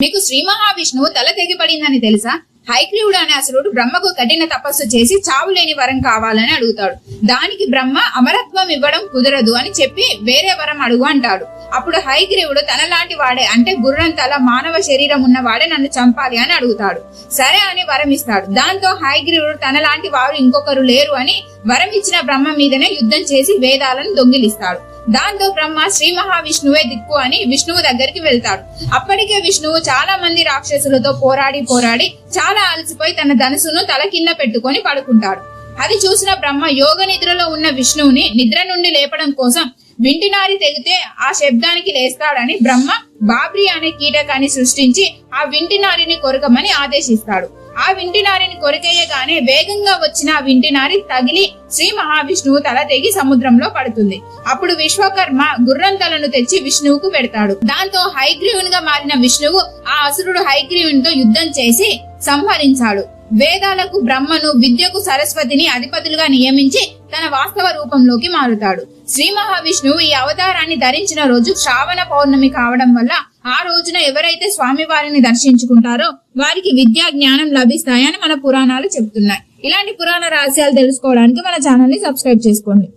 మీకు శ్రీ మహావిష్ణువు తల తెగిపడిందని తెలుసా? హయగ్రీవుడు అనే అసురుడు బ్రహ్మకు కఠిన తపస్సు చేసి చావులేని వరం కావాలని అడుగుతాడు. దానికి బ్రహ్మ అమరత్వం ఇవ్వడం కుదరదు అని చెప్పి వేరే వరం అడుగు అంటాడు. అప్పుడు హయగ్రీవుడు తనలాంటి వాడే అంటే గుర్రం తల మానవ శరీరం ఉన్నవాడే నన్ను చంపాలి అని అడుగుతాడు. సరే అని వరం ఇస్తాడు. దాంతో హయగ్రీవుడు తనలాంటి వారు ఇంకొకరు లేరు అని వరం ఇచ్చిన బ్రహ్మ మీదనే యుద్ధం చేసి వేదాలను దొంగిలిస్తాడు. దాంతో బ్రహ్మ శ్రీ మహావిష్ణువే దిక్కు అని విష్ణువు దగ్గరికి వెళ్తాడు. అప్పటికే విష్ణువు చాలా మంది రాక్షసులతో పోరాడి చాలా అలసిపోయి తన ధనుసును తల కింద పెట్టుకొని పడుకుంటాడు. అది చూసిన బ్రహ్మ యోగ నిద్రలో ఉన్న విష్ణువుని నిద్ర నుండి లేపడం కోసం వింటినారి తెగితే ఆ శబ్దానికి లేస్తాడని బ్రహ్మ బాబ్రి అనే కీటకాన్ని సృష్టించి ఆ వింటినారిని కొరకమని ఆదేశిస్తాడు. ఆ వింటినారిని కొరికేయగానే వేగంగా వచ్చిన ఆ వింటినారి తగిలి శ్రీ మహావిష్ణువు తల తెగి సముద్రంలో పడుతుంది. అప్పుడు విశ్వకర్మ గుర్రం తలను తెచ్చి విష్ణువుకు పెడతాడు. దాంతో హయగ్రీవునిగా మారిన విష్ణువు ఆ అసురుడు హయగ్రీవునితో యుద్ధం చేసి సంహరించాడు. వేదాలకు బ్రహ్మను, విద్యకు సరస్వతిని అధిపతులుగా నియమించి తన వాస్తవ రూపంలోకి మారుతాడు. శ్రీ మహావిష్ణువు ఈ అవతారాన్ని ధరించిన రోజు శ్రావణ పౌర్ణమి కావడం వల్ల ఆ రోజున ఎవరైతే స్వామివారిని దర్శించుకుంటారో వారికి విద్యా జ్ఞానం లభిస్తాయని మన పురాణాలు చెప్తున్నాయి. ఇలాంటి పురాణ రహస్యాలు తెలుసుకోవడానికి మన ఛానల్ ని సబ్స్క్రైబ్ చేసుకోండి.